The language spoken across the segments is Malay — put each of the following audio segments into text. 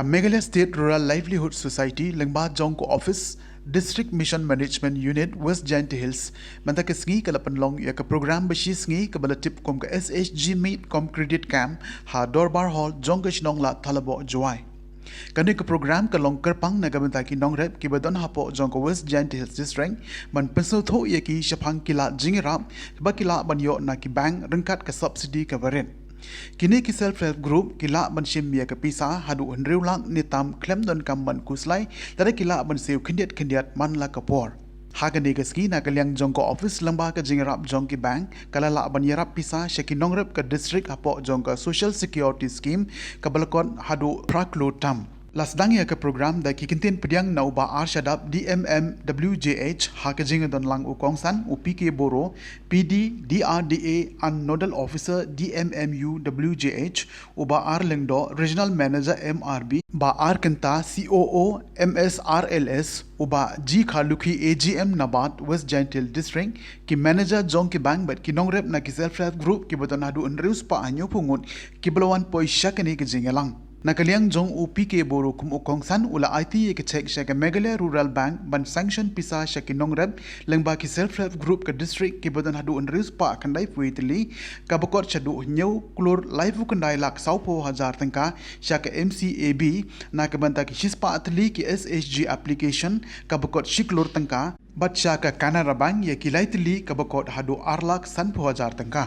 Ka Meghalaya State Rural Livelihood Society lengba jong ko office District Mission Management Unit West Giant Hills manta ke sngi kala panlong ya ka program bashi sngi ka balatip kom ka SHG meet kom credit camp ha Dorbar Hall jong ka shinong la thalabo joai kani ka program ka long kerpang na gamenta ki nong rep ki badon hapo jong ko West Giant Hills District man penso tho ye ki shapang kila jingrap ba kila banyo na ki bank rengkat ka subsidy ka baren kini ki self-help group kila ban shim ya ka pisa hadu henriu lang ni tam klem don kam ban kuslai tare kila ban seu khindiat man la kapor hagani ka ski na kalyang jong ko office lamba ka jingrap jong ki bank kala la ban yarap pisa shaki nongrep ka district hapo jong ka social security scheme ka balkon hadu praklo tam Lasdang ya ke program da kikintin pediang na uba arshadap DMM WJH hakajing don lang ukongsan UPK Boro PD DRDA and Nodal Officer DMMU WJH uba Arlengdo Regional Manager MRB ba Arkenta COO MSRLS uba G Khaluki AGM Nabat West Giant Hill District ki manager jong ki bank but ki nongrep na ki self help group ki boton hadu unreus pa anyo pungut ki belawan poisha kini ki jingelang Nakaliang jong UPK Boro kum ukongsan ula IT ye ke check sha ke Meghalaya Rural Bank ban sanction pisa sha ki nongrep lengba ki self help group ke district ki bodan hadu unreus pa kandai puitli ka bokot chadu nyau klor live kandai lak saupo hazar tangka sha ke MCAB na ke banta ki shispa atli ki SHG application ka bokot shiklor tangka bat sha ka Canara Bank ye ki laitli ka bokot hadu arlak sanpo hazar tangka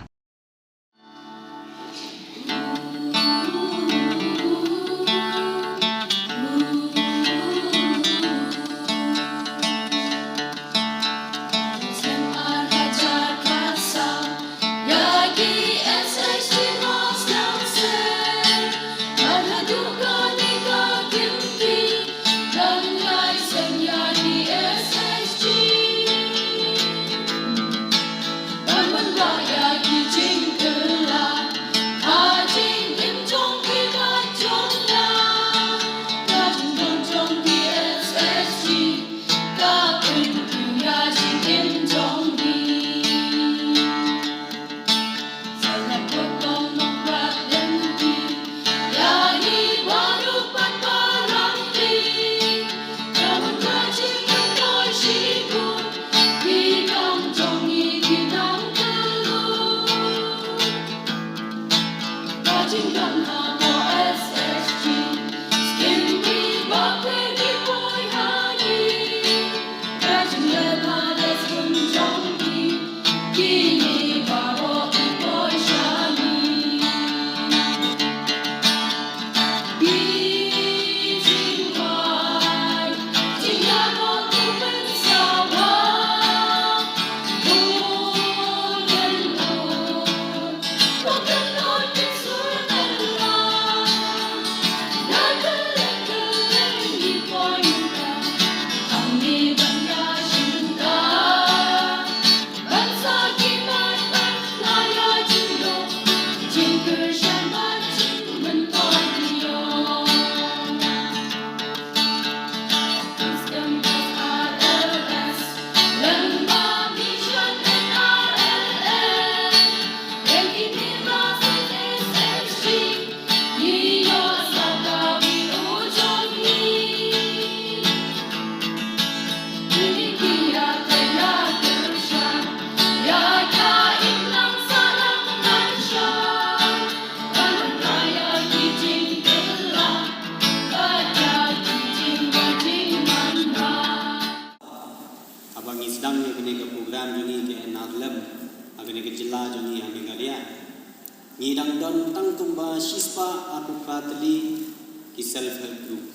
Ngidang don tang kumba shispa aku pratli ki self help group.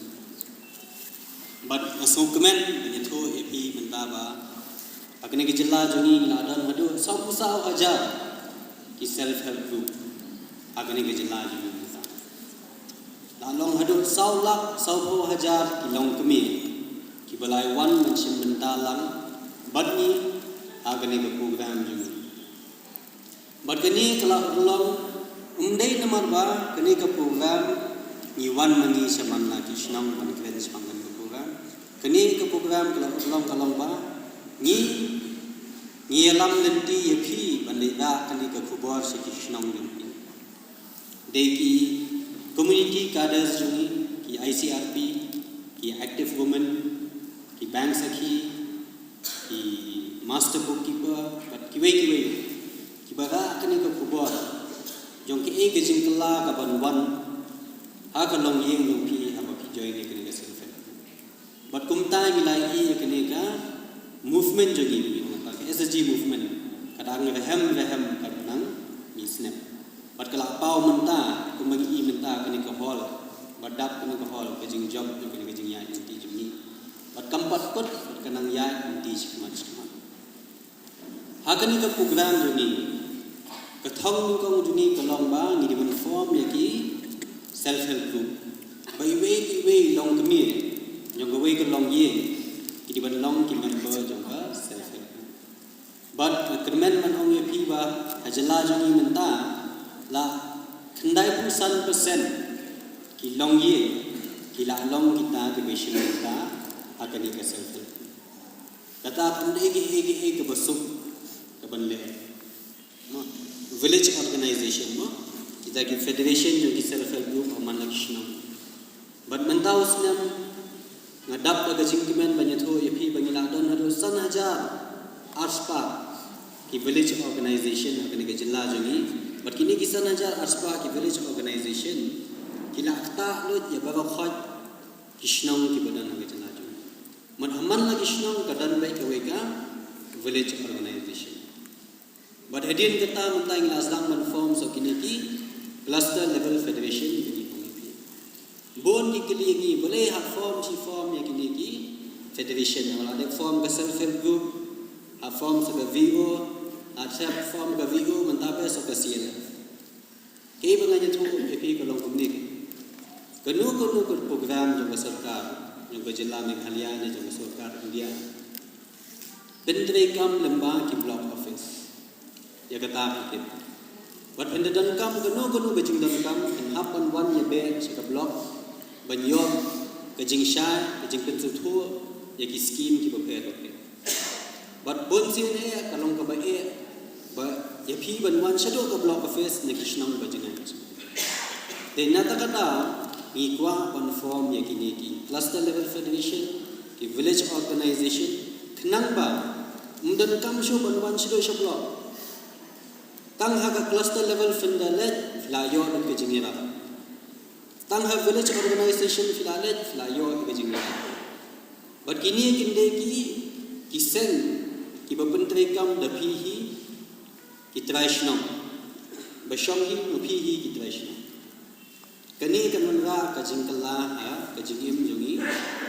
But asukmen benito epi mentaba. Akne ki jilla joni ladan hadu sabu sao aja ki self help group. Akne ki jilla joni. Lalong hadu sao lak sao po hajar ki long kemi. Ki balai wan mensim bentalang badni akne ki program joni. But kini kalau belum umdai nomor ba kini ke program iwan mangi saman lagi senang ban kredit sepangan ke program kini ke program kalau ba ni alam nanti yapi bandai kini ke kubur seki senang nanti deki community cadres juni ki ICRP, ki active woman, ki bank sakhi, ki master bookkeeper, but ki baga kani ka kubor, jong ki ke jingkala ka ban ha ka long yeng long pi ha ki join ni kani ka self help. But kumta milai kani ka movement jogi ni ka SSG movement kadang rehem ka nang mi snap. But kalau pau menta kumagi menta kani ka hall, badap kani ka hall ka jing job kani ka jing ya inti jogi. But kampat kot kanang ya inti sikmat. Ha kani ka program jogi Kathong kong juni kalong ba ni di form yaki self help group. By way long kami yung way kalong ye di long ki member jong ka self help group. But kermen man ong ye pi ba hajala juni menta la khandai pusan persen ki long ye ki la long kita ke beshi menta akani ka self help. Kata pandai ki basuk ke banle. Village organization mo kita ki federation jo ki self help group aman lakshna but mentau snam ngadap ka jingkimen banyatho yepi bangila don hado san hajar arspa ki village organization akani ke jilla jongi but kini ki san hajar arspa ki village organization kila akta lo ya baba khaj kishnam ki badan ke jilla jongi man aman lakshna ka dan bai ka weka village organization. But hadian kata mentang aslang man form so kini ki cluster level federation kini pengipi. Bon ki kili boleh hak form ya kini ki federation yang ada form ke self help group, hak form so ke VO, hak form ke VO mentape so ke CL. Kei banganya tu epi kolong komunik. Kenu program jo sarkar, jo jilla Meghalaya ne jo sarkar India. Pendekam lembah ki block office. Ya kata kita. But when the dan kam kanu bejing dan kam and happen one ya be sa block banyo kajing shy kajing pentutu ya ki scheme ki bapet. But bon sin e kalong ka ba ya pi ban one shadow ka block office na kishnang bajingan. De nata kata ni kwa conform ya kini ki cluster level federation ki village organization knang ba mundan kam sho ban one shadow sha block tang ha cluster level findalet flayo ke jingira tang ha village organization filalet flayo ke jingira but kini kinde ki sen ki bapentri kam da pihi ki traishno basham hi no pihi ki traishno kani kanra ka jingkala ha ka jingim jongi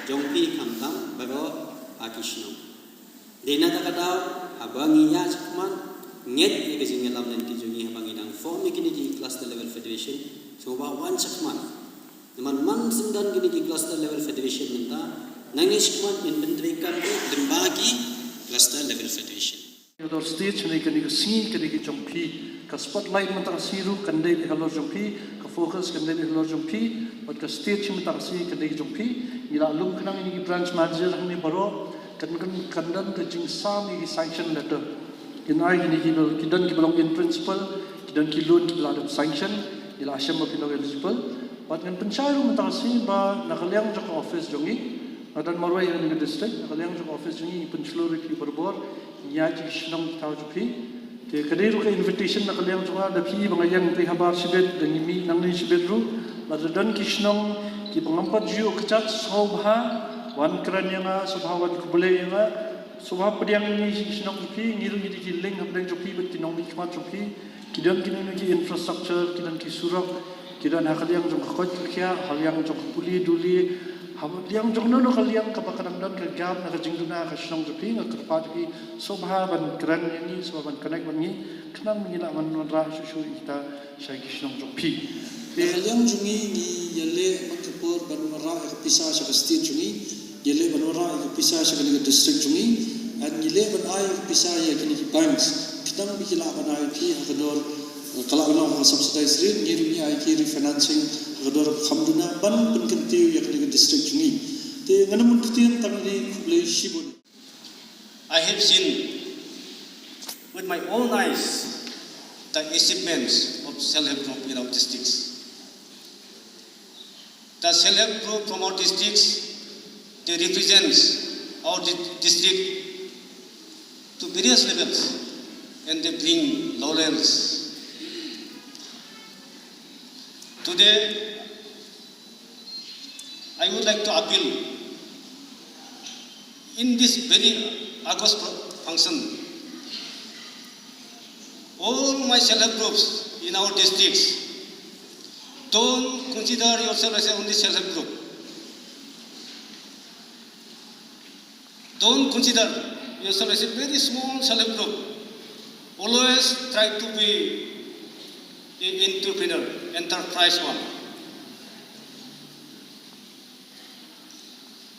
jongpi khamtam baro akishno dena ta kadaw abangi ya chakman Nget ke jing lam nanti jungi habang idang form kini ki cluster level federation so ba one chakman man sindan kini ki cluster level federation menta nangish kman inventory kan dimbagi cluster level federation Your stage ni kini ki si kini ki jompi ka spotlight menta siru kandai ki halor jompi ka focus kandai ki halor jompi but ka stage menta si kini ki jompi ila lum kanang ni ki branch manager ni baro kandan ke jing sam ni sanction letter in I ki dan ki belong in principle ki dan ki loan ki belong sanction ila asyam ma pinong eligible but ngan pencaru mentasi ba nakaliang jok office jongi adan marwai ni district nakaliang jok office jongi pencelur ki berbor nya ji snong tau jupi ke kadiru ke invitation nakaliang jonga da pi bangayang ti habar sibet dengan mi nang ni sibet ru la dan ki snong ki pangampat ju kechat sobha wan kranyanga sobhawan kubuleyanga Subha pediang ni sinong jupi ngiru ngidi ki link hamdang jupi bet kinong ni kmat jupi kidan kinong ki infrastructure kidan ki surak kidan hakaliang jong khot kya haliang jong puli duli haliang jong no haliang ka bakadang dan ka gam na ka jingduna ka sinong jupi nga kerpa jupi subha ban kran ni subha ban connect ban ni kanang ngila man ra su ita sai ki sinong jupi haliang jungi ni yale makapor ban ra pisa sa state jungi yele banora itu pisah sekali ke district jungi dan yele banai pisah ya kini banks kita nak bikin apa banai pi hakador kalau orang subsidize rate ngiru ni ai ki refinancing hakador khamduna ban penkentiu ya kini ke district jungi te nganamun ketian tamli kublai shibun. I have seen with my own eyes the achievements of self-help group in our districts. The the self-help group from our districts, they represent our district to various levels, and they bring laurels. Today, I would like to appeal in this very August function, all my self-help groups in our districts, don't consider yourself as only self-help group. Don't consider yourself as a very small self-help group. Always try to be an entrepreneur, enterprise one.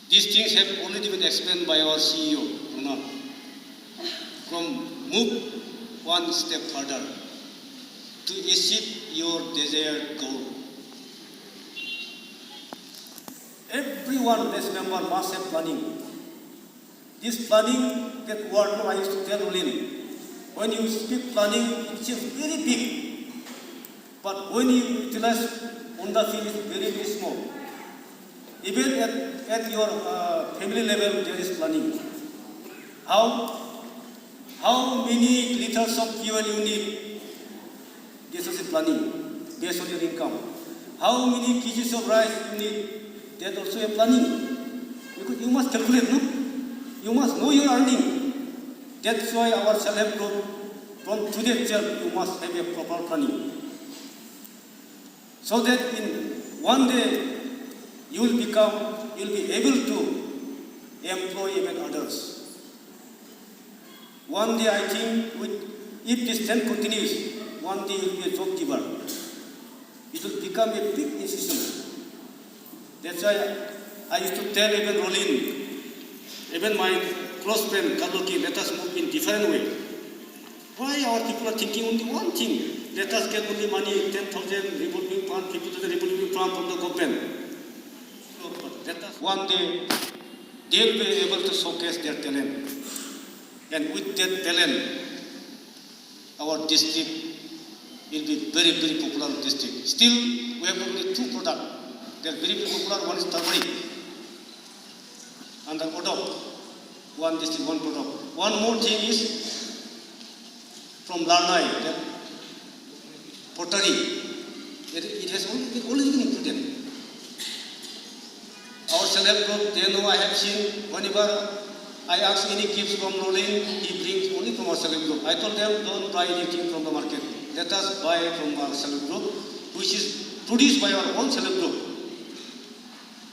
These things have already been explained by our CEO, Ronald. From move one step further to achieve your desired goal. Everyone, this member, must have planning. This planning, that word I used to tell Olin. When you speak planning, it seems very big. But when you utilize on the field, it's very, very small. Even at your family level, there is planning. How many liters of fuel you need? This is planning, based on your income. How many kgs of rice you need? That also a planning. Because you must calculate, no? You must know your earning. That's why our self-help group, from today itself, you must have a proper planning. So that in one day, you will be able to employ even others. One day, I think, if this trend continues, one day you will be a job giver. It will become a big institution. That's why I used to tell even Rolin, even my close friend Kaluki, let us move in different way. Why our people are thinking only one thing? Let us get only money, 10,000 revolving fund, 50,000 revolving fund from the government. Let us one day they will be able to showcase their talent, and with that talent, our district will be very, very popular district. Still, we have only two products. They are very, very popular. One is turmeric and the odor. One district, one product. One more thing is from Larnai, that pottery. It has already been included. Our self-help group, they know I have seen whenever I ask any gifts from Rolin, he brings only from our self-help group. I told them, don't buy anything from the market. Let us buy from our self-help group, which is produced by our own self-help group.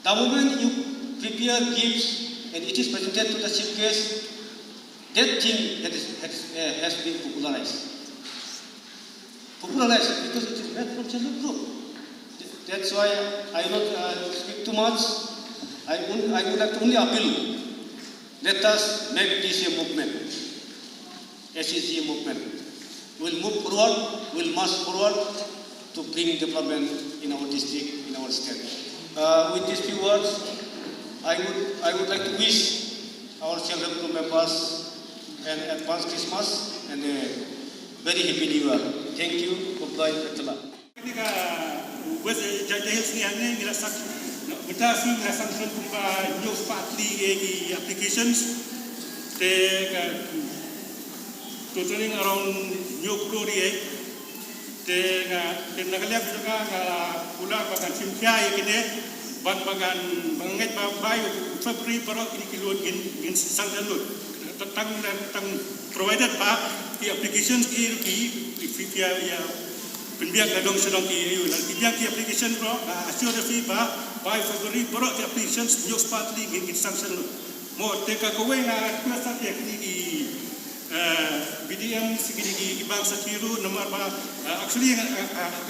The moment you prepare gifts and it is presented to the chief guest, that thing has been popularized. Popularized because it is made from self-help group. That's why I will not speak too much. I would like to only appeal. Let us make this a movement. SEC movement. We'll move forward, we'll march forward to bring development in our district, in our state. With these few words, I would like to wish our self-help group members an advanced Christmas and a very happy New Year. Thank you. Goodbye. Betasi sanction kumba news partly egi applications te totaling around new glory te nagaliap juga pula bagan simkia ekine bagan banget bayu February baru ini kiluan gin sanction lut tang provided pa the applications ki via ya penbiak gadong sedang ki nanti biak ki application bro asio de fi ba by February baru the applications news partly gin sanction lut mo te ka kowe na kuasa ya ki BDM segini bangsa kiru nomor ba actually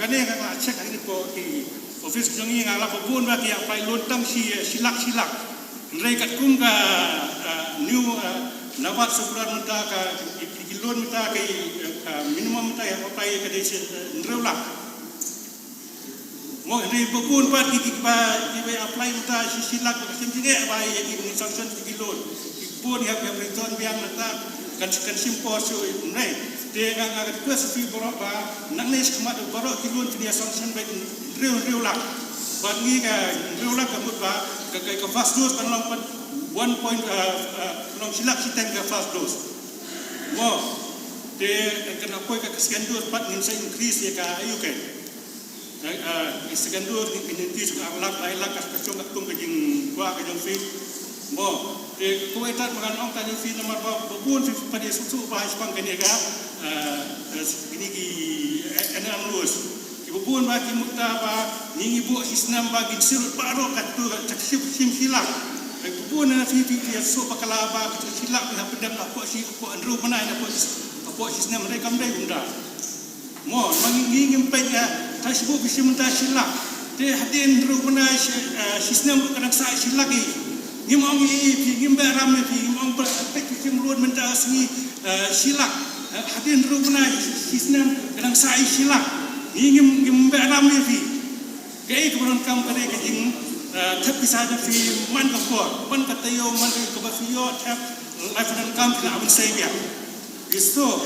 kane nga check ini po ki office jangi ngala pun ba ki apply lontang silak rekat kum ka new nabat subran muta ka kilon muta ka minimum muta ya apply ka desi nreulah mo ni pun ba ki apply muta silak ka simjinge ba ya ki sanction kilon pun ya return biang muta kan simposio nai te nga request fi borok ba nang nes kemat borok kilun dia sanction baik real lah Bangi ka rula ka mutba ka fast dose kan long 1 point long silak siteng ka fast dose. Mo de kan apa ka second dose pat ngin sa increase ya ka ayu ke. Second dose ni increase ka lak ka chung ka tung ka jing kwa ka jong fi. Mo de ko eta makan ong ta fi nomor ba bun fi pada susu ba spang ka ni ka ini ki enam lus. Ibu ba ki mutta ba ningi bu isnam ba ki sirut baro katu taksib sim silak. Ibu na fi so bakala ba ka silak na pedam na ko si ko andru mana na ko isnam rekam dai unda. Mo mangi ngim penya tasbu bisim ta silak. Te hadin andru mana isnam kana sa silak i. Ngim ong i pi ngim ba ram pi ngim ong ba pek sim luon menta asni silak. Hadin andru mana isnam kana sa silak. Ingin beram ni fi, kaya kebetulan kamu kena kejing tapi saja fi man kapor, man katayo man kabafiyo tap, life dan kamu kena abis saya. Isto